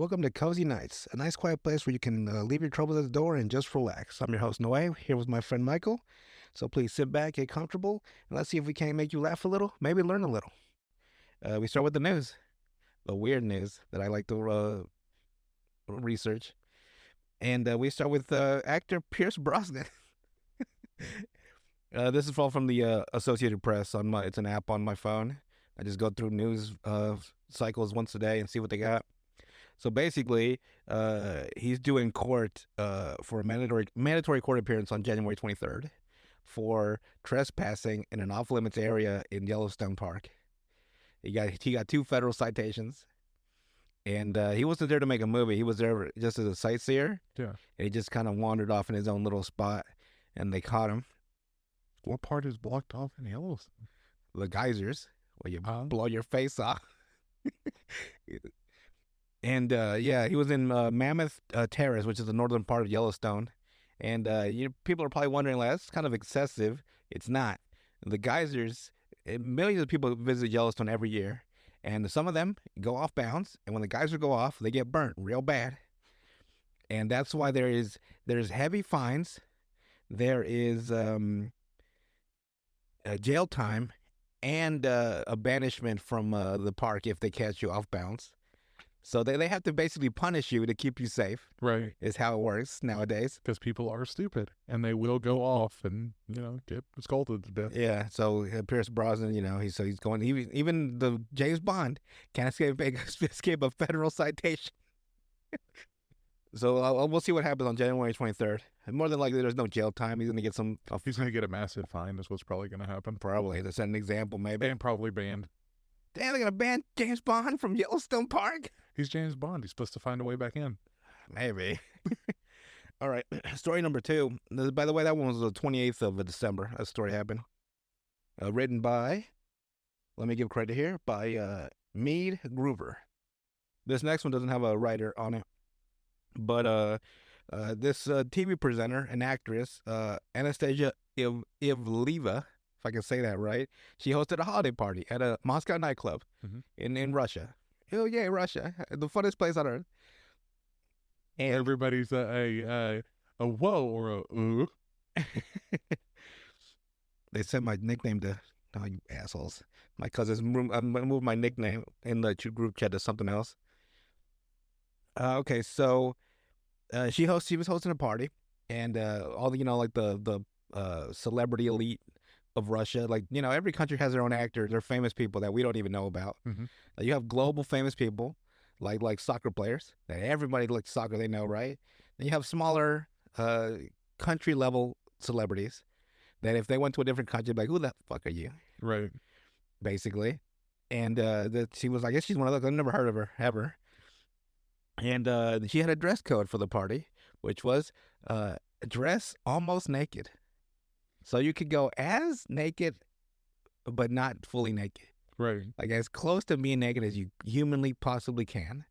Welcome to Cozy Nights, a nice quiet place where you can leave your troubles at the door and just relax. I'm your host, Noe, here with my friend Michael. So please sit back, get comfortable, and let's see if we can't make you laugh a little, maybe learn a little. We start with the news, the weird news that I like to research. And we start with actor Pierce Brosnan. This is all from the Associated Press. It's an app on my phone. I just go through news cycles once a day and see what they got. So basically, he's due in court for a mandatory court appearance on January 23rd for trespassing in an off-limits area in Yellowstone Park. He got 2 federal citations, and he wasn't there to make a movie. He was there just as a sightseer. Yeah. And he just kind of wandered off in his own little spot, and they caught him. What part is blocked off in Yellowstone? The geysers, where you blow your face off. And yeah, he was in Mammoth Terrace, which is the northern part of Yellowstone. And people are probably wondering, like, that's kind of excessive. It's not. The geysers, millions of people visit Yellowstone every year, and some of them go off bounds. And when the geysers go off, they get burnt real bad. And that's why there's heavy fines. There is jail time and a banishment from the park if they catch you off bounds. So they have to basically punish you to keep you safe. Right. Is how it works nowadays. Because people are stupid and they will go off and, get scolded to death. Yeah. So Pierce Brosnan, he's going, even the James Bond can't escape a federal citation. So we'll see what happens on January 23rd. And more than likely, there's no jail time. He's going to get He's going to get a massive fine. That's what's probably going to happen. Probably. To set an example, maybe. And probably banned. Damn, they're going to ban James Bond from Yellowstone Park? He's James Bond. He's supposed to find a way back in. Maybe. All right. Story number 2. By the way, that one was the 28th of December. That story happened. Written by, let me give credit here, by Mead Groover. This next one doesn't have a writer on it. But this TV presenter and actress, Anastasia Ivleva, if I can say that right, she hosted a holiday party at a Moscow nightclub in Russia. Oh yeah, Russia, the funnest place on earth. And everybody's a whoa or a ooh. They sent my nickname to, oh, you assholes. My cousins moved my nickname in the group chat to something else. Okay, so she was hosting a party, and all the like the celebrity elite of Russia, like every country has their own actors, their famous people that we don't even know about. Like, you have global famous people, like soccer players that everybody likes soccer, they know, right? Then you have smaller country level celebrities that if they went to a different country, like, who the fuck are you? Right. Basically, and she was, I guess she's one of those. I've never heard of her ever. And she had a dress code for the party, which was dress almost naked. So you could go as naked, but not fully naked. Right. Like, as close to being naked as you humanly possibly can,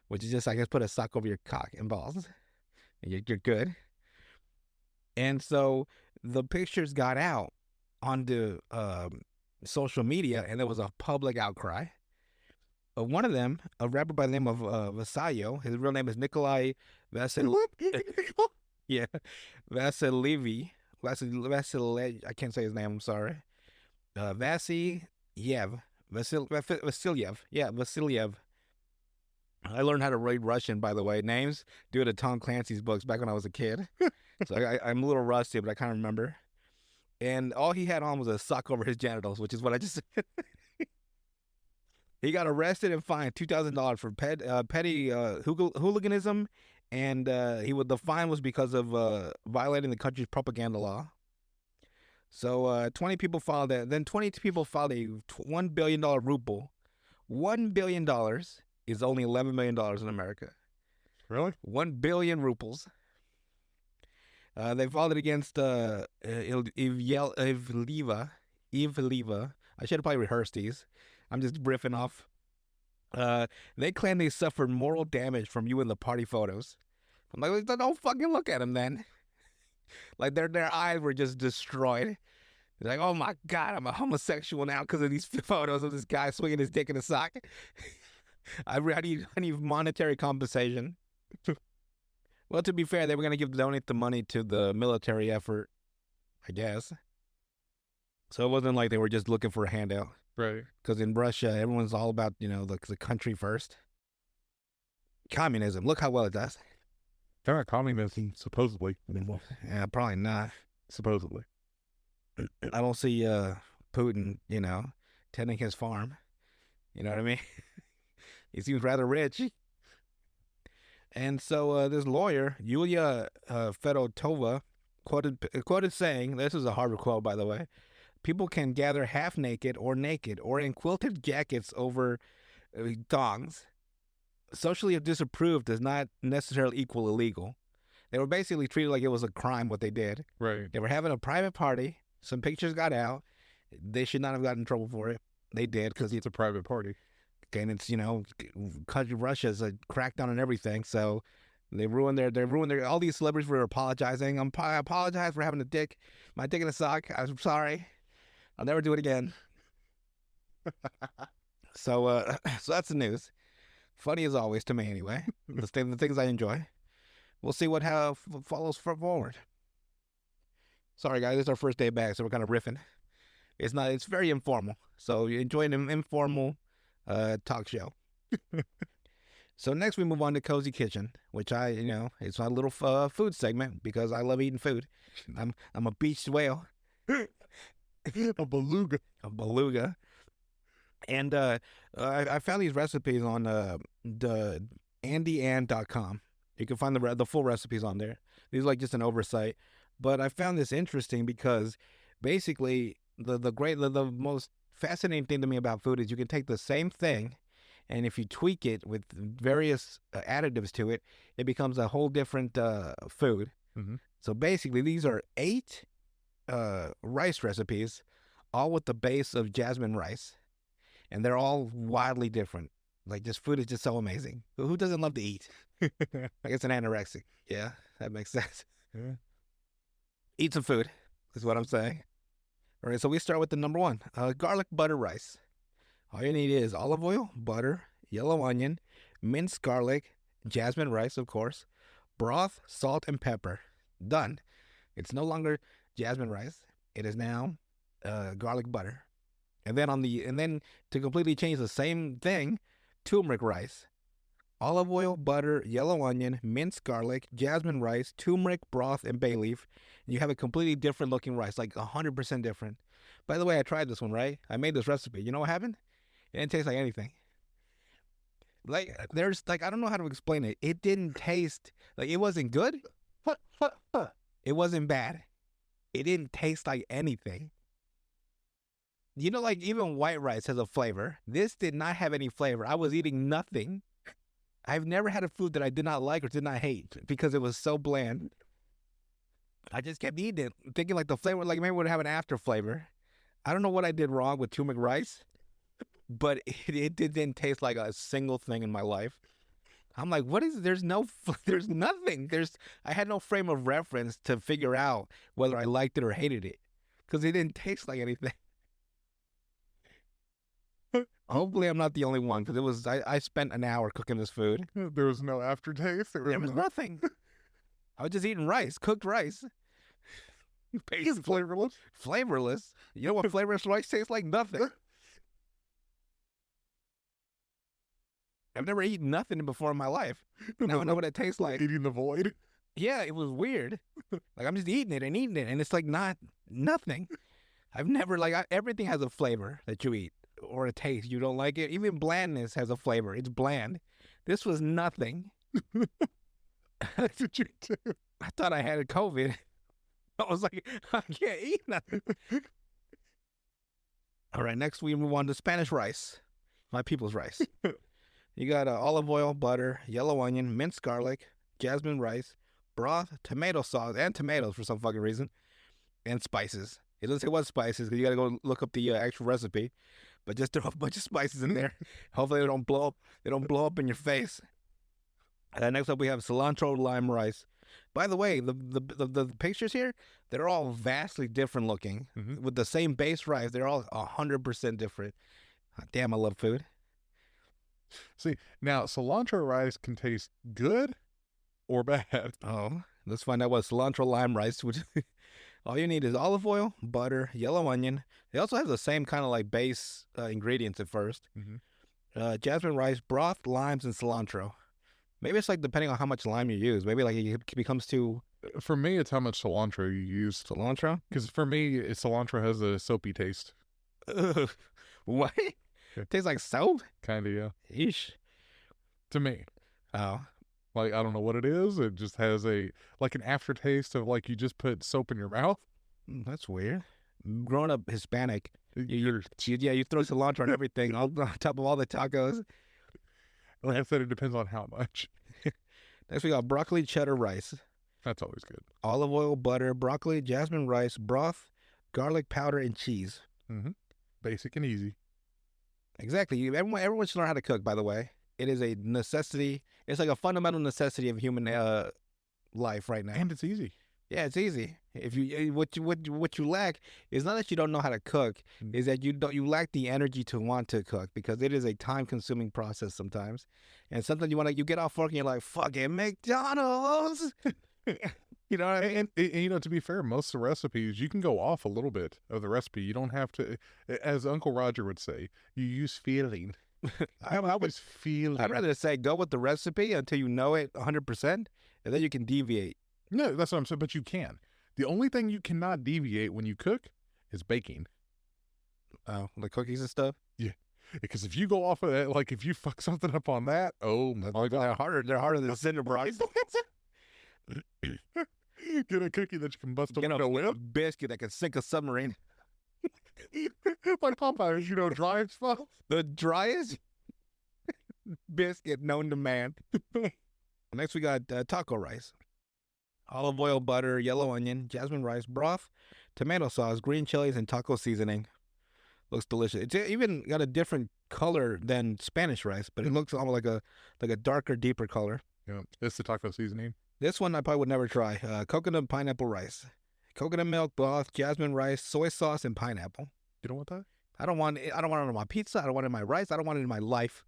which is just, I guess, put a sock over your cock and balls, and you're good. And so the pictures got out onto social media, and there was a public outcry. One of them, a rapper by the name of Vasayo, his real name is Nikolai yeah, Vasilyev. I can't say his name, I'm sorry. Vasilyev. Yeah, Vasilyev. I learned how to read Russian, by the way, names due to Tom Clancy's books back when I was a kid. So I'm a little rusty, but I kind of remember. And all he had on was a sock over his genitals, which is what I just said. He got arrested and fined $2,000 for petty hooliganism, and the fine was because of violating the country's propaganda law. So 20 people filed that. Then 22 people filed a $1 billion ruble. $1 billion is only $11 million in America. Really? 1 billion rubles. They filed it against Ivleva. I should have probably rehearsed these. I'm just riffing off. They claim they suffered moral damage from you in the party photos. I'm like, don't fucking look at them then. Like, their eyes were just destroyed. They're like, oh my God, I'm a homosexual now because of these photos of this guy swinging his dick in a sock. I need monetary compensation. Well, to be fair, they were going to donate the money to the military effort, I guess. So it wasn't like they were just looking for a handout. Right. Because in Russia, everyone's all about, the country first. Communism. Look how well it does. They're not communism, supposedly. Yeah, probably not. Supposedly. I don't see Putin, tending his farm. You know what I mean? He seems rather rich. And so this lawyer, Yulia Fedotova, quoted saying, this is a Harvard quote, by the way, people can gather half naked or in quilted jackets over thongs. Socially disapproved does not necessarily equal illegal. They were basically treated like it was a crime what they did. Right. They were having a private party. Some pictures got out. They should not have gotten in trouble for it. They did because It's a private party. and it's country Russia's a crackdown on everything. So they ruined their. All these celebrities were apologizing. I apologize for having my dick in a sock. I'm sorry. I'll never do it again. So so that's the news. Funny as always to me, anyway. The things I enjoy. We'll see what follows forward. Sorry, guys, it's our first day back, so we're kind of riffing. It's very informal. So you enjoy an informal talk show. So next we move on to Cozy Kitchen, which it's my little food segment because I love eating food. I'm a beached whale. A beluga. A beluga. And I found these recipes on the andyann.com. You can find the full recipes on there. These are like just an oversight. But I found this interesting because basically the most fascinating thing to me about food is you can take the same thing and if you tweak it with various additives to it, it becomes a whole different food. Mm-hmm. So basically these are 8 rice recipes, all with the base of jasmine rice. And they're all wildly different. Like, this food is just so amazing. Who doesn't love to eat? I guess an anorexic. Yeah, that makes sense. Yeah. Eat some food, is what I'm saying. All right, so we start with the number 1, garlic butter rice. All you need is olive oil, butter, yellow onion, minced garlic, jasmine rice, of course, broth, salt, and pepper. Done. It's no longer jasmine rice. It is now garlic butter. And then to completely change the same thing, turmeric rice. Olive oil, butter, yellow onion, minced garlic, jasmine rice, turmeric, broth, and bay leaf. And you have a completely different looking rice, like 100% different. By the way, I tried this one, right? I made this recipe. You know what happened? It didn't taste like anything. Like, I don't know how to explain it. It didn't taste, like, it wasn't good. It wasn't bad. It didn't taste like anything. Like even white rice has a flavor. This did not have any flavor. I was eating nothing. I've never had a food that I did not like or did not hate because it was so bland. I just kept eating it, thinking like the flavor, like maybe it would have an after flavor. I don't know what I did wrong with turmeric rice, but it didn't taste like a single thing in my life. I'm like, what is? There's nothing. I had no frame of reference to figure out whether I liked it or hated it because it didn't taste like anything. Hopefully, I'm not the only one because I spent an hour cooking this food. There was no aftertaste. There was nothing. I was just eating rice, cooked rice. It's flavorless. Flavorless. You know what flavorless rice tastes like? Nothing. I've never eaten nothing before in my life. Now I know what it tastes like. Eating the void. Yeah, it was weird. Like I'm just eating it, and it's like nothing. I've never everything has a flavor that you eat or a taste. You don't like it. Even blandness has a flavor. It's bland. This was nothing. What did you do? I thought I had COVID. I was like, I can't eat nothing. All right, next we move on to Spanish rice. My people's rice. You got olive oil, butter, yellow onion, minced garlic, jasmine rice, broth, tomato sauce, and tomatoes for some fucking reason, and spices. It doesn't say what spices because you got to go look up the actual recipe. But just throw a bunch of spices in there. Hopefully they don't blow up. They don't blow up in your face. And next up we have cilantro lime rice. By the way, the pictures here, they're all vastly different looking. Mm-hmm. With the same base rice, they're all 100% different. Damn, I love food. See, now cilantro rice can taste good or bad. Oh, let's find out what cilantro lime rice would. All you need is olive oil, butter, yellow onion. They also have the same kind of like base ingredients at first. Mm-hmm. Jasmine rice, broth, limes, and cilantro. Maybe it's like depending on how much lime you use. Maybe like it becomes too For me, it's how much cilantro you use. cilantro. Because for me, cilantro has a soapy taste. Ugh. What? Yeah. Tastes like soap? Kind of, yeah. Yeesh. To me. Oh, Like, I don't know what it is. It just has like an aftertaste of like you just put soap in your mouth. that's weird. Growing up Hispanic, You're, you throw cilantro on everything, on top of all the tacos. like I said, it depends on how much. Next, we got broccoli cheddar rice, That's always good. olive oil, butter, broccoli, jasmine rice, broth, garlic powder, and cheese. Mm-hmm. Basic and easy. Exactly. Everyone should learn how to cook, by the way. It is a necessity. It's like a fundamental necessity of human life right now. And it's easy. Yeah, it's easy. If you what you lack is not that you don't know how to cook, is that you lack the energy to want to cook because it is a time consuming process sometimes, and sometimes you get off work and you're like fucking McDonald's, you know what I mean? And you know, to be fair, most of the recipes you can go off a little bit of the recipe. You don't have to, as Uncle Roger would say, you use feeling. I was feeling. I'd rather say go with the recipe until you know it 100%, and then you can deviate. No, that's what I'm saying. But you can. The only thing you cannot deviate when you cook is baking. Oh, the cookies and stuff. Because if you go off of that, like if you fuck something up on that, oh my God. They're harder than cinder blocks. Get a cookie that you can bust Get open a lip. biscuit that can sink a submarine. Like Popeyes, you know, dry as fuck. The driest biscuit known to man. Next, we got taco rice, olive oil, butter, yellow onion, jasmine rice, broth, tomato sauce, green chilies, and taco seasoning. Looks delicious. It's even got a different color than Spanish rice, but it looks almost like a darker, deeper color. Yeah, it's the taco seasoning. This one I probably would never try. Coconut pineapple rice, coconut milk broth, jasmine rice, soy sauce, and pineapple. You don't want that? I don't want it on my pizza. I don't want it in my rice. I don't want it in my life.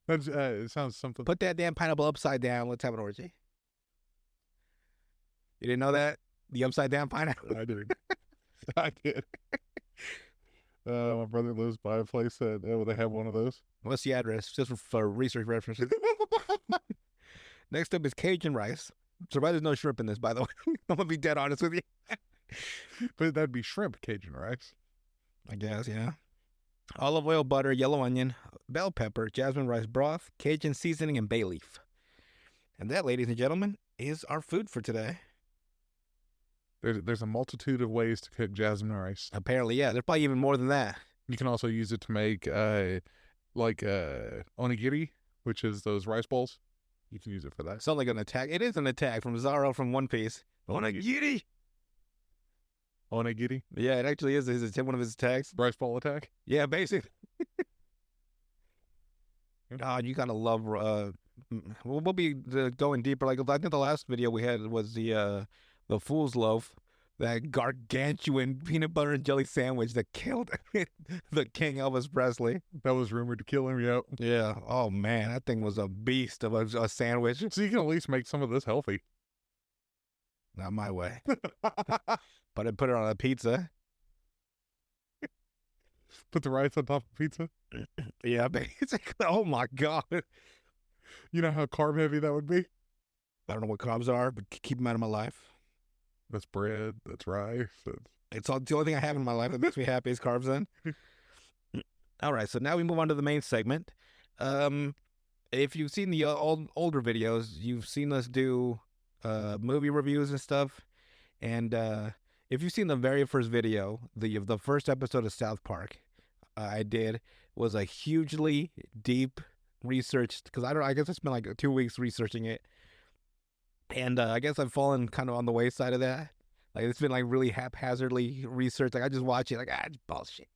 That's it sounds something. Put that damn pineapple upside down. Let's have an orgy. You didn't know that? The upside down pineapple. I did. I did. My brother lives by a place that they have one of those. What's the address? Just for research references. Next up is Cajun rice. Surprised there's no shrimp in this, by the way. I'm gonna be dead honest with you. But that'd be shrimp Cajun rice. I guess, yeah. Olive oil, butter, yellow onion, bell pepper, jasmine rice broth, Cajun seasoning, and bay leaf. And that, ladies and gentlemen, is our food for today. There's a multitude of ways to cook jasmine rice. Apparently, yeah. There's probably even more than that. You can also use it to make like onigiri, which is those rice balls. You can use it for that. Sounds like an attack. It is an attack from Zaro from One Piece. Onigiri. Onigiri? Yeah, it actually is one of his attacks. Rice ball attack? Yeah, basically. Oh, you gotta love. We'll be going deeper. Like I think the last video we had was the fool's loaf, that gargantuan peanut butter and jelly sandwich that killed the King Elvis Presley. That was rumored to kill him, yep. Yeah. Oh man, that thing was a beast of a sandwich. So you can at least make some of this healthy. Not my way. But I put it on a pizza. Put the rice on top of pizza. Yeah, basically. Oh my god. You know how carb heavy that would be? I don't know what carbs are, but keep them out of my life. That's bread. That's rice. It's the only thing I have in my life that makes me happy is carbs. Then. All right, so now we move on to the main segment. If you've seen the older videos, you've seen us do movie reviews and stuff. And if you've seen the very first video, the first episode of South Park, I did was a hugely deep research because I guess I spent like 2 weeks researching it. And I guess I've fallen kind of on the wayside of that. Like it's been like really haphazardly researched. Like I just watch it like it's bullshit.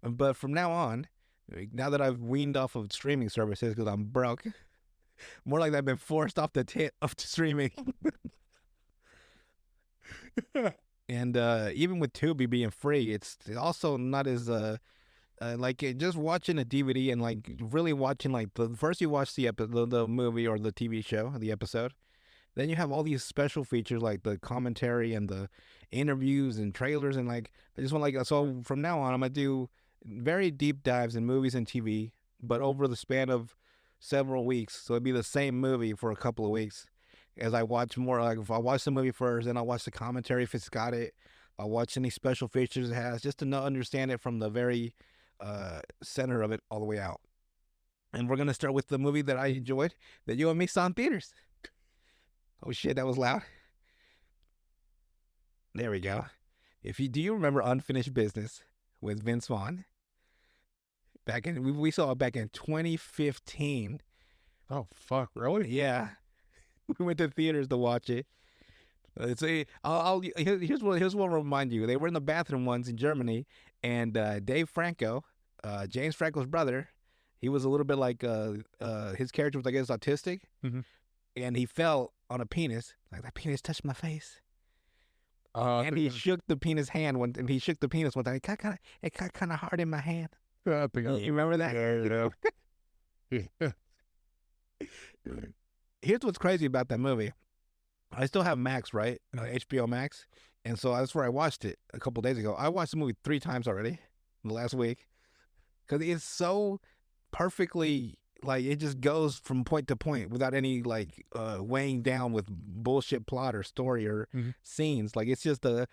But from now on, now that I've weaned off of streaming services because I'm broke, more like I've been forced off the tit of streaming. And even with Tubi being free, it's also not as just watching a DVD and like really watching like the first you watch the movie or the TV show, the episode. Then you have all these special features like the commentary and the interviews and trailers and like I just want like so from now on I'm gonna do very deep dives in movies and TV, but over the span of several weeks. So it'd be the same movie for a couple of weeks as I watch more. Like if I watch the movie first, then I'll watch the commentary if it's got it. I'll watch any special features it has just to understand it from the very center of it all the way out. And we're gonna start with the movie that I enjoyed that you and me saw in theaters. Oh shit, that was loud. There we go. If you do you remember Unfinished Business with Vince Vaughn? Back in we saw it back in 2015. Oh fuck, really? Yeah, we went to theaters to watch it. It's a. Here's what I'll remind you. They were in the bathroom once in Germany, and Dave Franco, James Franco's brother, he was a little bit like his character was I guess autistic, Mhm. and he fell on a penis. Like that penis touched my face, I and think he shook the penis hand one. And he shook the penis one time. It got kind of hard in my hand. I think You remember that? yeah. Here's what's crazy about that movie. I still have Max, right? HBO Max. And so that's where I watched it a couple days ago. I watched the movie 3 times already in the last week because it's so perfectly like it just goes from point to point without any like weighing down with bullshit plot or story or Mhm. scenes. Like it's just a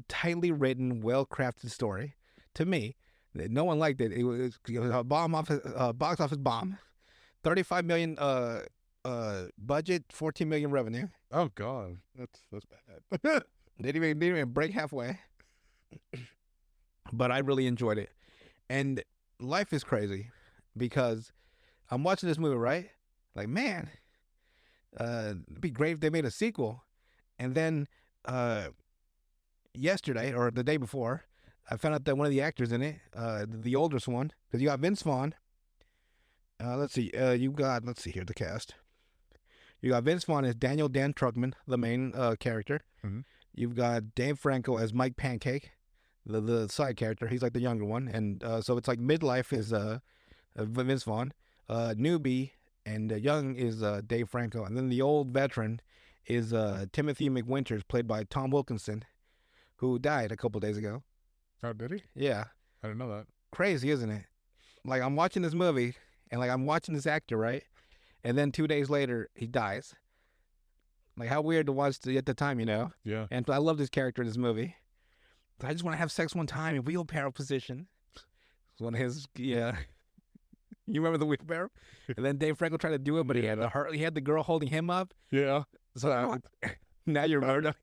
tightly written, well crafted story. To me, no one liked it. It was a box office bomb. 35 million budget, 14 million revenue. Oh god, that's bad. They didn't even break halfway. But I really enjoyed it. And life is crazy because I'm watching this movie, right? Like, man, it'd be great if they made a sequel. And then yesterday or the day before, I found out that one of the actors in it, the oldest one, because you got Vince Vaughn. Let's see, let's see here, the cast. You got Vince Vaughn as Daniel Dan Truckman, the main character. Mhm. You've got Dave Franco as Mike Pancake, the side character. He's like the younger one, and so it's like midlife is Vince Vaughn, newbie and young is Dave Franco, and then the old veteran is Timothy McWinters, played by Tom Wilkinson, who died a couple days ago. Oh, did he? Yeah, I didn't know that. crazy, isn't it? Like I'm watching this movie, and like I'm watching this actor, right? And then 2 days later, he dies. Like how weird to watch at the time, you know? Yeah. And I love this character in this movie. I just want to have sex one time in wheelbarrow position. It's one of his, yeah. You remember the wheelbarrow? And then Dave Franco tried to do it, but he had the girl holding him up. Yeah. So now you're murder.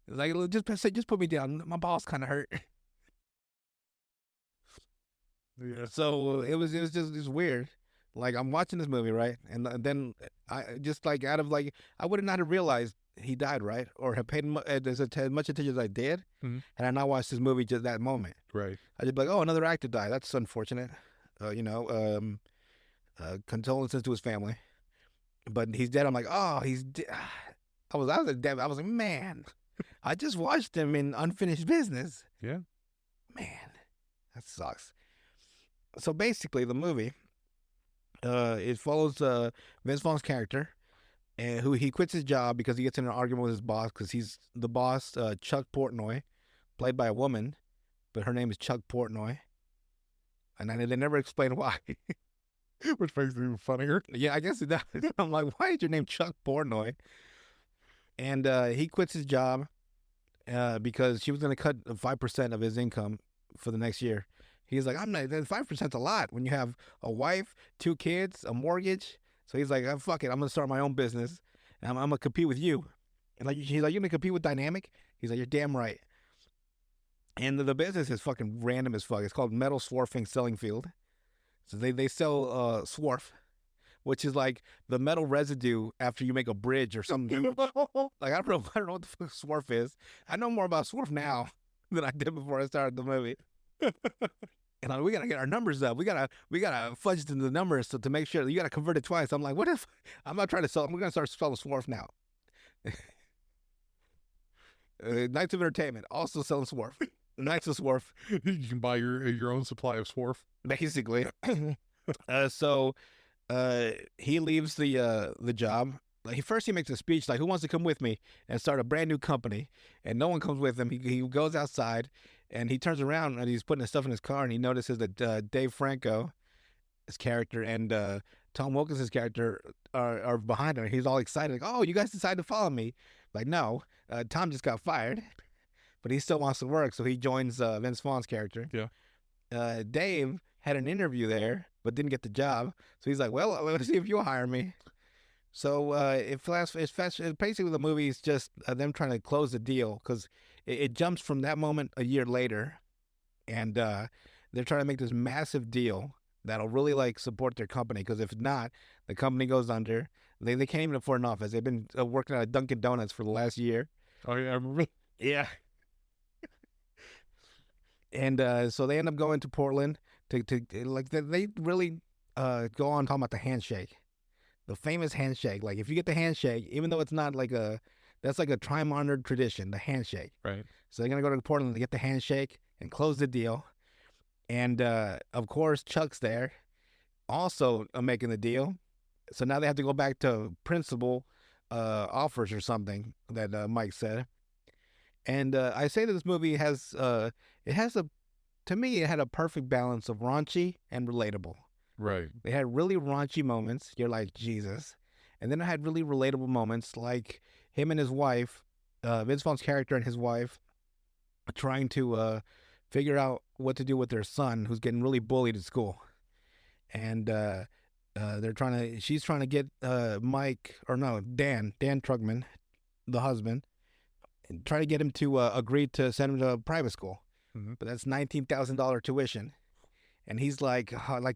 Like just put me down. My balls kind of hurt. Yeah. So it was just weird. Like I'm watching this movie, right? And then I just like out of like I would have not have realized he died, right? Or have paid as much attention as I did, Mhm. had I not watched this movie just that moment. Right. I'd just be like, oh, another actor died. That's unfortunate. Condolences to his family. But he's dead. I'm like, oh, he's dead. I was like, man, I just watched him in Unfinished Business. Yeah. Man, that sucks. So basically, the movie, it follows Vince Vaughn's character, and who he quits his job because he gets in an argument with his boss because he's the boss, Chuck Portnoy, played by a woman, but her name is Chuck Portnoy, and they never explain why. Which makes it even funnier. Yeah, I guess it does. I'm like, why is your name Chuck Portnoy? And he quits his job because she was going to cut 5% of his income for the next year. He's like, I'm not. 5%'s a lot when you have a wife, 2 kids, a mortgage. So he's like, oh, fuck it, I'm gonna start my own business, and I'm gonna compete with you. And like, he's like, you're gonna compete with Dynamic? He's like, you're damn right. And the business is fucking random as fuck. It's called Metal Swarfing Selling Field. So they sell swarf, which is like the metal residue after you make a bridge or something. Like I don't know what the fuck swarf is. I know more about swarf now than I did before I started the movie. And we gotta get our numbers up. We gotta fudge the numbers to make sure you gotta convert it twice. I'm like, what if I'm not trying to sell? We're gonna start selling swarf now. Nights of Entertainment also selling swarf. Nice to swerve, You can buy your own supply of swarf. basically. So he leaves the job. Like he makes a speech like, "Who wants to come with me and start a brand new company?" And no one comes with him. He goes outside, and he turns around and he's putting his stuff in his car, and he notices that Dave Franco, his character, and Tom Wilkins's character are behind him. He's all excited, like, "Oh, you guys decided to follow me?" Like, no, Tom just got fired, but he still wants to work, so he joins Vince Vaughn's character. Yeah. Dave had an interview there, but didn't get the job. So he's like, "Well, let's see if you'll hire me." So basically the movie is just them trying to close the deal because it jumps from that moment a year later, and they're trying to make this massive deal that'll really like support their company. Because if not, the company goes under. They can't even afford an office. They've been working at Dunkin' Donuts for the last year. Oh yeah, I remember. Yeah. And so they end up going to Portland to like they really go on talking about the handshake, the famous handshake. Like if you get the handshake, even though it's not like that's like a time honored tradition, the handshake. Right. So they're gonna go to Portland to get the handshake and close the deal. And of course Chuck's there, also making the deal. So now they have to go back to principal offers or something that Mike said. And I say that this movie has it has a to me it had a perfect balance of raunchy and relatable. Right. They had really raunchy moments. You're like, Jesus. And then I had really relatable moments like him and his wife, Vince Vaughn's character and his wife, trying to figure out what to do with their son who's getting really bullied at school. And she's trying to get Mike, or no, Dan Trugman, the husband, and try to get him to agree to send him to private school. Mhm. But that's $19,000 tuition. And he's like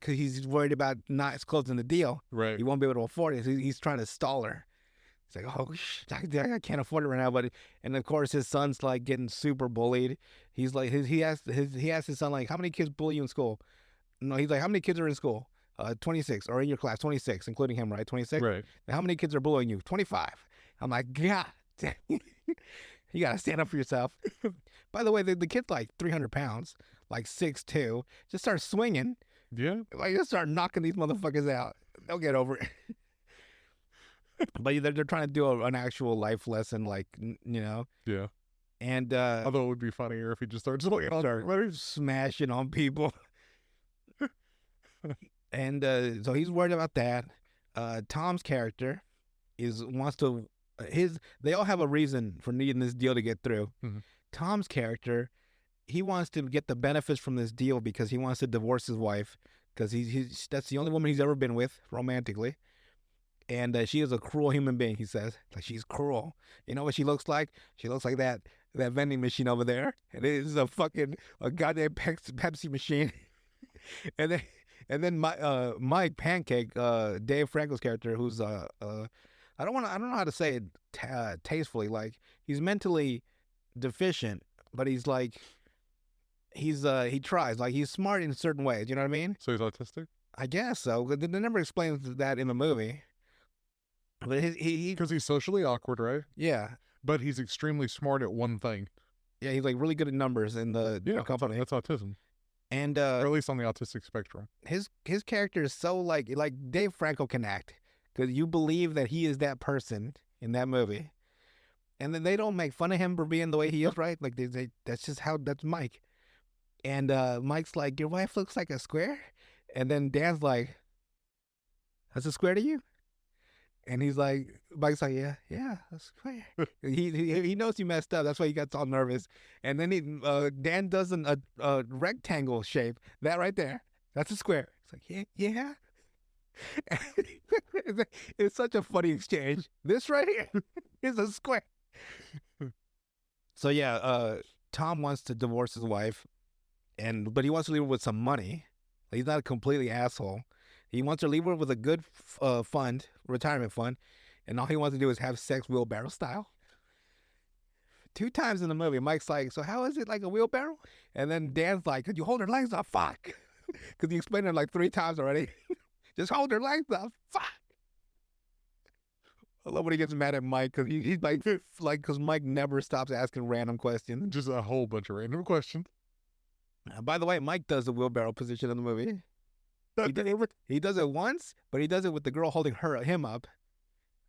he's worried about not closing the deal. Right. He won't be able to afford it. So he's trying to stall her. He's like, "Oh, I can't afford it right now." But and of course his son's like getting super bullied. He's like he asked his son like, "How many kids bully you in school?" No, he's like, "How many kids are in school?" 26, or in your class, 26, including him, right? 26. Right. And how many kids are bullying you? 25. I'm like, God, you gotta stand up for yourself. By the way, the kid's like 300 pounds, like 6'2". Just start swinging. Yeah. Like, just start knocking these motherfuckers out. They'll get over it. But they're trying to do an actual life lesson, like, you know. Yeah. And Although it would be funnier if he just starts looking on start smashing on people. And so he's worried about that. Tom's character wants to they all have a reason for needing this deal to get through. Mhm. Tom's character, he wants to get the benefits from this deal because he wants to divorce his wife because that's the only woman he's ever been with romantically. And she is a cruel human being, he says. Like, she's cruel. You know what she looks like? She looks like that vending machine over there. And it is a goddamn Pepsi machine. and then Mike Pancake, Dave Franco's character, who's I don't know how to say it tastefully. Like, he's mentally deficient, but he's like he tries. Like, he's smart in certain ways. You know what I mean? So he's autistic? I guess so. They never explains that in the movie. But he Because he's socially awkward, right? yeah. But he's extremely smart at one thing. Yeah, he's like really good at numbers in the company. That's autism. And Or at least on the autistic spectrum. his character is so like Dave Franco can act because you believe that he is that person in that movie, and then they don't make fun of him for being the way he is, right? Like that's just that's Mike. And Mike's like, "Your wife looks like a square," and then Dan's like, "That's a square to you?" And he's like, Mike's like, yeah, that's square. he knows he messed up. That's why he gets all nervous. And then Dan does a rectangle shape. That right there, that's a square. It's like, yeah. It's such a funny exchange. This right here is a square. So yeah, Tom wants to divorce his wife, but he wants to leave her with some money. He's not a completely asshole. He wants to leave her with a good retirement fund, and all he wants to do is have sex wheelbarrow style. 2 times in the movie, Mike's like, "So how is it like a wheelbarrow?" And then Dan's like, "Could you hold her legs up? Fuck." Because he explained it like 3 times already. Just hold her legs up. Fuck. I love when he gets mad at Mike because he's like, because Mike never stops asking random questions. Just a whole bunch of random questions. By the way, Mike does the wheelbarrow position in the movie. He does it once, but he does it with the girl holding him up.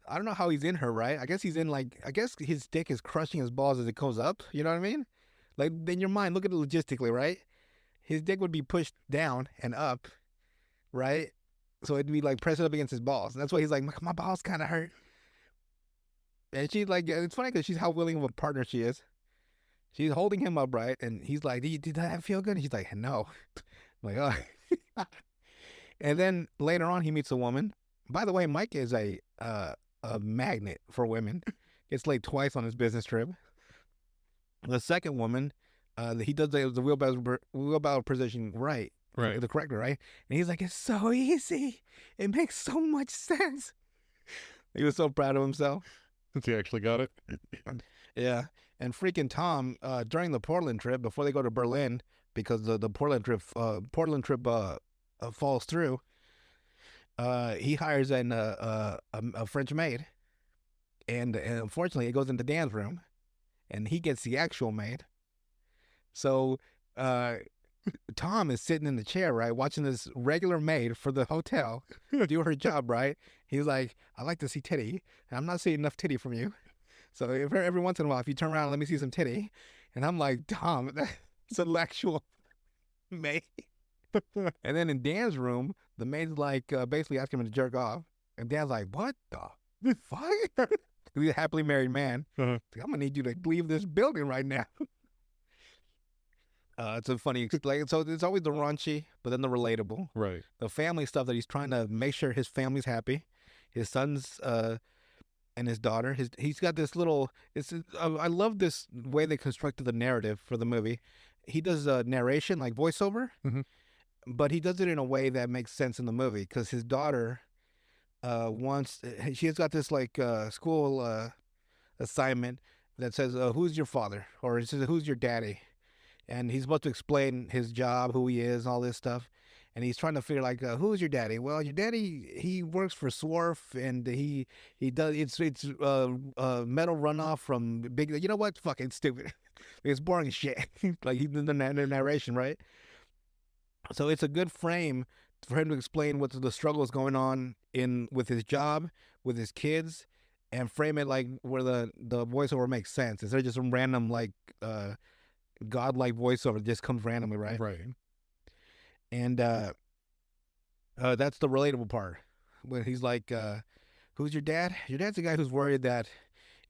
I don't know how he's in her, right? I guess he's in like, I guess his dick is crushing his balls as it goes up. You know what I mean? Like, in your mind, look at it logistically, right? His dick would be pushed down and up, right? So it'd be like pressing up against his balls. And that's why he's like, my balls kind of hurt. And she's like, it's funny because she's how willing of a partner she is. She's holding him up, right? And he's like, did that feel good? And she's like, no. I'm like, oh. And then later on, he meets a woman. By the way, Mike is a magnet for women. Gets laid twice on his business trip. The second woman, he does the wheelbarrow position right, Right. the correct way, right? And he's like, it's so easy. It makes so much sense. He was so proud of himself. Since he actually got it. Yeah. And freaking Tom, during the Portland trip, before they go to Berlin, because the Portland trip falls through, he hires a French maid, and unfortunately, it goes into Dan's room, and he gets the actual maid. So Tom is sitting in the chair, right, watching this regular maid for the hotel do her job, right? He's like, I like to see titty. I'm not seeing enough titty from you. So every once in a while, if you turn around and let me see some titty. And I'm like, Tom, that's an actual maid. And then in Dan's room, the maid's like basically asking him to jerk off. And Dan's like, what the fuck? He's a happily married man. Uh-huh. Like, I'm going to need you to leave this building right now. It's a funny, like, so it's always the raunchy, but then the relatable. Right. The family stuff that he's trying to make sure his family's happy. His son's and his daughter. He's got this little. I love this way they constructed the narrative for the movie. He does narration like voiceover, but he does it in a way that makes sense in the movie because his daughter wants. She has got this like school assignment that says, "Who's your father?" or it says, "Who's your daddy?" And he's supposed to explain his job, who he is, all this stuff. And he's trying to figure like, who's your daddy? Well, your daddy, he works for Swarf, and he does it's metal runoff from big. You know what? Fucking stupid. It's boring shit. Like he did the narration, right? So it's a good frame for him to explain what the struggles going on with his job, with his kids, and frame it like where the voiceover makes sense instead of just some random like godlike voiceover that just comes randomly, right? Right. And that's the relatable part when he's like, who's your dad? Your dad's the guy who's worried that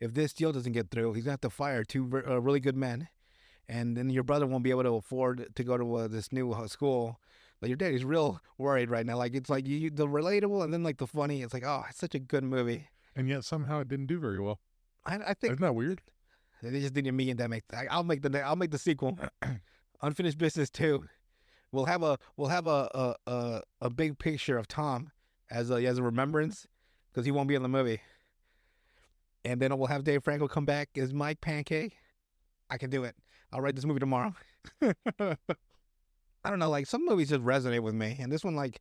if this deal doesn't get through, he's gonna have to fire two really good men, and then your brother won't be able to afford to go to this new school. Like your daddy's real worried right now. Like it's like the relatable and then like the funny. It's like, oh, it's such a good movie. And yet somehow it didn't do very well. I think Isn't that weird? they just didn't mean that. I'll make the sequel, Unfinished Business 2. We'll have a big picture of Tom as a remembrance because he won't be in the movie. And then we'll have Dave Franco come back as Mike Pancake. I can do it. I'll write this movie tomorrow. I don't know, like some movies just resonate with me, and this one like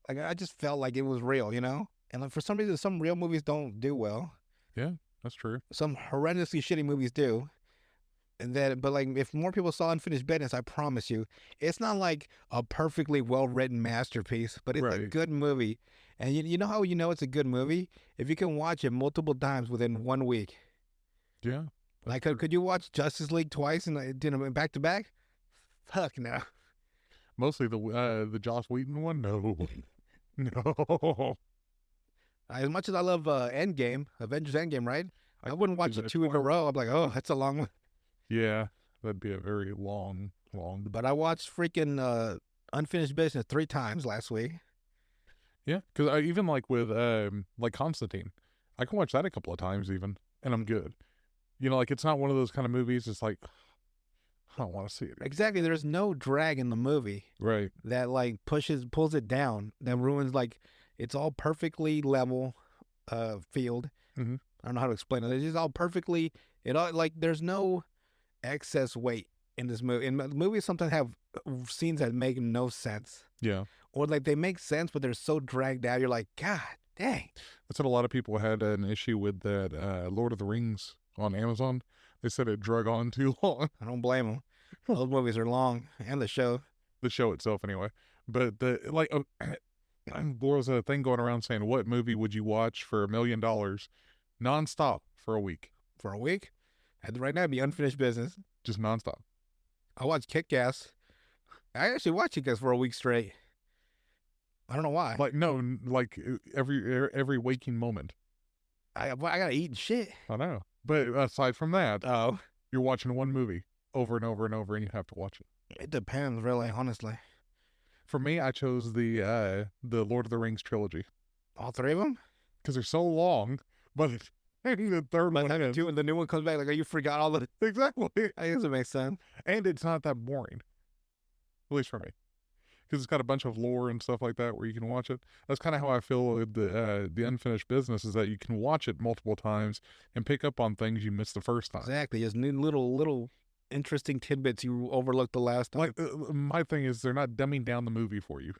I just felt like it was real, you know. And like for some reason, some real movies don't do well. Yeah, that's true. Some horrendously shitty movies do. And then, but like, if more people saw Unfinished Business, I promise you, it's not like a perfectly well written masterpiece, but it's a Right. good movie. And you know how you know it's a good movie? If you can watch it multiple times within 1 week. Yeah. Like, could you watch Justice League twice and back to back? Fuck no. Mostly the Joss Whedon one. No. No. As much as I love Endgame, Avengers Endgame, right? I wouldn't watch it it 2 in a row. I'm like, oh, that's a long one. Yeah, that'd be a very long. But I watched freaking Unfinished Business 3 times last week. Yeah, because I even like with like Constantine, I can watch that a couple of times even, and I'm good. You know, like it's not one of those kind of movies. It's like I don't want to see it. Exactly. There's no drag in the movie Right. that like pulls it down, that ruins like it's all perfectly level field. Mhm. I don't know how to explain it. It's just all perfectly like there's no excess weight in this movie. And movies sometimes have scenes that make no sense. Yeah. or like they make sense, but they're so dragged out. You're like, God dang. That's what a lot of people had an issue with that Lord of the Rings on Amazon. They said it drug on too long. I don't blame them. Those movies are long, and the show. The show itself, anyway. But there was a thing going around saying, "What movie would you watch for $1 million, nonstop for a week? For a week. And right now, it'd be unfinished business. Just nonstop." I watched Kick-Ass. I actually watched Kick-Ass for a week straight. I don't know why. Like no, like every waking moment. I gotta eat and shit. I know. But aside from that, Oh, you're watching one movie over and over and over, and you have to watch it. it depends, really, honestly. For me, I chose the Lord of the Rings trilogy All three of them. because they're so long. But the third By one the time is two and the new one comes back, like, oh, you forgot all the. exactly, I guess it makes sense. and it's not that boring, at least for me, because it's got a bunch of lore and stuff like that where you can watch it. That's kind of how I feel with the unfinished business, is that you can watch it multiple times and pick up on things you missed the first time. Exactly. Just new little interesting tidbits you overlooked the last time. Like my thing is, they're not dumbing down the movie for you.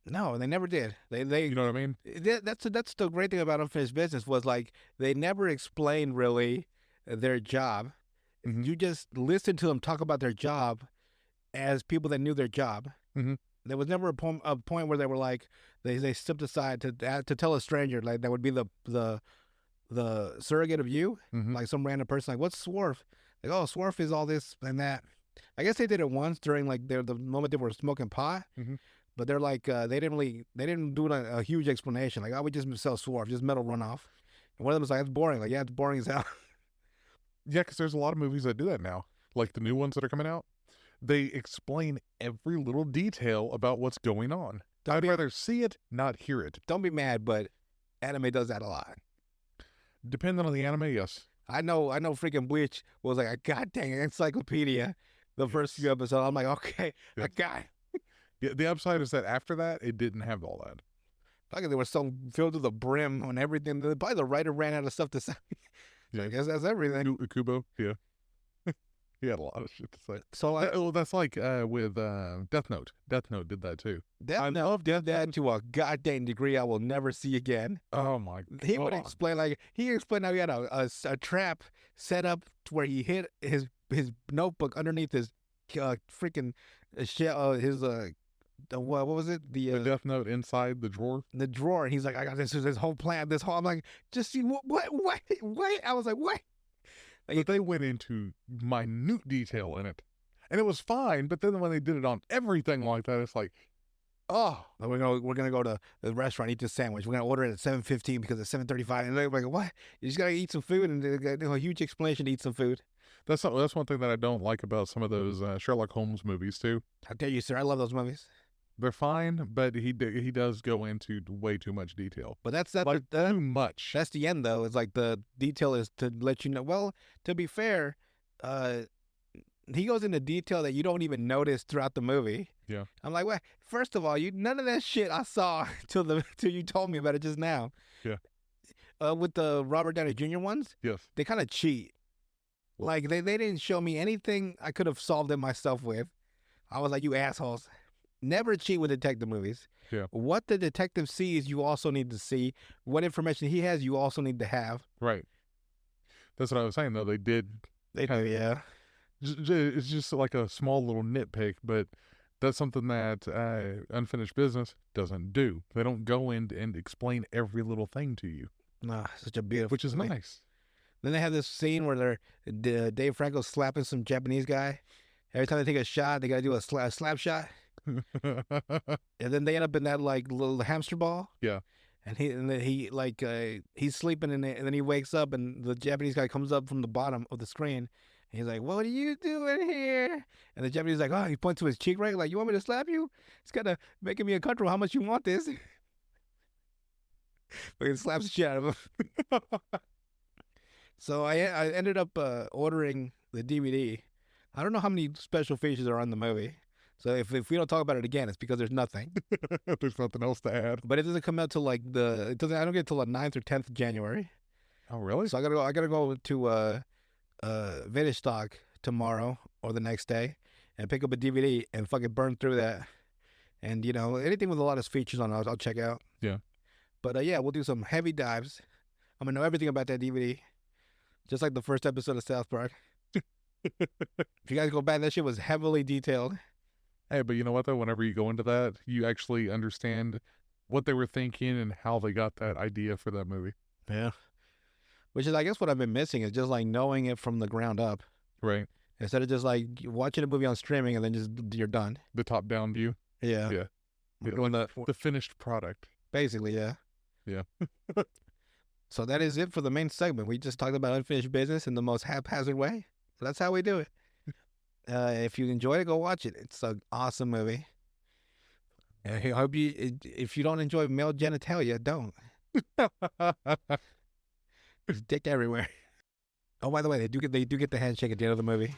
No, they never did. They You know what I mean? that's the great thing about unfinished business was like they never explained really their job. Mhm. You just listen to them talk about their job as people that knew their job. Mhm. There was never a point where they were like they stepped aside to tell a stranger like that would be the surrogate of you, Mhm. like some random person like what's Swarf? Like, oh, Swarf is all this and that. I guess they did it once during like the moment they were smoking pot. Mhm. But they're like they didn't do a huge explanation. Like, oh, we just sell Swarf, just metal runoff. And one of them was like, that's boring. Like, yeah, it's boring as hell. Yeah, because there's a lot of movies that do that now. Like the new ones that are coming out, they explain every little detail about what's going on. I'd rather see it, not hear it. Don't be mad, but anime does that a lot. Depending on the anime, yes. I know freaking Bleach was like a goddamn encyclopedia the first few episodes. I'm like, okay, Yeah. I got it. Yeah, the upside is that after that, it didn't have all that. Like they were so filled to the brim on everything. Probably the writer ran out of stuff to say. Yeah. I guess that's everything. Kubo, yeah. He had a lot of shit to say. So I That's like with Death Note. Death Note did that too. I love did that to a goddamn degree I will never see again. Oh my god. He would explain how he had a trap set up to where he hid his notebook underneath his freaking shell what was it the Death Note inside the drawer. the drawer, and he's like, I got this whole plan, this whole. I'm like, just see what I was like, what? But they went into minute detail in it, and it was fine. But then when they did it on everything like that, it's like, oh, we're gonna go to the restaurant, eat this sandwich. We're gonna order it at 7:15 because it's 7:35, and they're like, what? You just gotta eat some food, and they got a huge explanation to eat some food. that's one thing that I don't like about some of those Sherlock Holmes movies too. How dare you, sir? I love those movies. They're fine, but he does go into way too much detail. But that's Too much. That's the end, though. It's like the detail is to let you know. Well, to be fair, he goes into detail that you don't even notice throughout the movie. Yeah. I'm like, well, first of all, none of that shit I saw till you told me about it just now. Yeah. With the Robert Downey Jr. ones, Yes. they kind of cheat. Like they didn't show me anything I could have solved it myself with. I was like, you assholes. Never cheat with detective movies. Yeah. What the detective sees, you also need to see. What information he has, you also need to have. Right. That's what I was saying, though. They did. They do, yeah. It's just like a small little nitpick, but that's something that Unfinished Business doesn't do. They don't go in and explain every little thing to you. Nah, such a beautiful. Which is nice. Then they have this scene where Dave Franco's slapping some Japanese guy. Every time they take a shot, they gotta do a slap shot. And then they end up in that like little hamster ball. Yeah. And he's sleeping in it, and then he wakes up, and the Japanese guy comes up from the bottom of the screen. And he's like, "What are you doing here?" And the Japanese is like, "Oh," he points to his cheek, right? Like, "You want me to slap you?" It's kind of making me uncomfortable. How much you want this? But he slaps the shit out of him. So I ended up ordering the DVD. I don't know how many special features are on the movie. So if we don't talk about it again, it's because there's nothing. There's nothing else to add. But it doesn't come out till I don't get till the 9th or 10th of January. Oh, really? So I gotta go to Vintage Stock tomorrow or the next day and pick up a DVD and fucking burn through that And anything with a lot of features on, I'll check out. Yeah. But yeah, we'll do some heavy dives. I'm gonna know everything about that DVD, just like the first episode of South Park. If you guys go back, that shit was heavily detailed. Hey, but you know what though? Whenever you go into that, you actually understand what they were thinking and how they got that idea for that movie. Yeah. Which is, I guess, what I've been missing is just like knowing it from the ground up, Right. instead of just like watching a movie on streaming and then just you're done. The top down view. Yeah. Yeah. Yeah, When the finished product. basically, yeah. Yeah. So that is it for the main segment. We just talked about unfinished business in the most haphazard way. So that's how we do it. If you enjoyed it, go watch it. It's an awesome movie. I hope if you don't enjoy male genitalia, don't. There's dick everywhere. Oh, by the way, they do get the handshake at the end of the movie.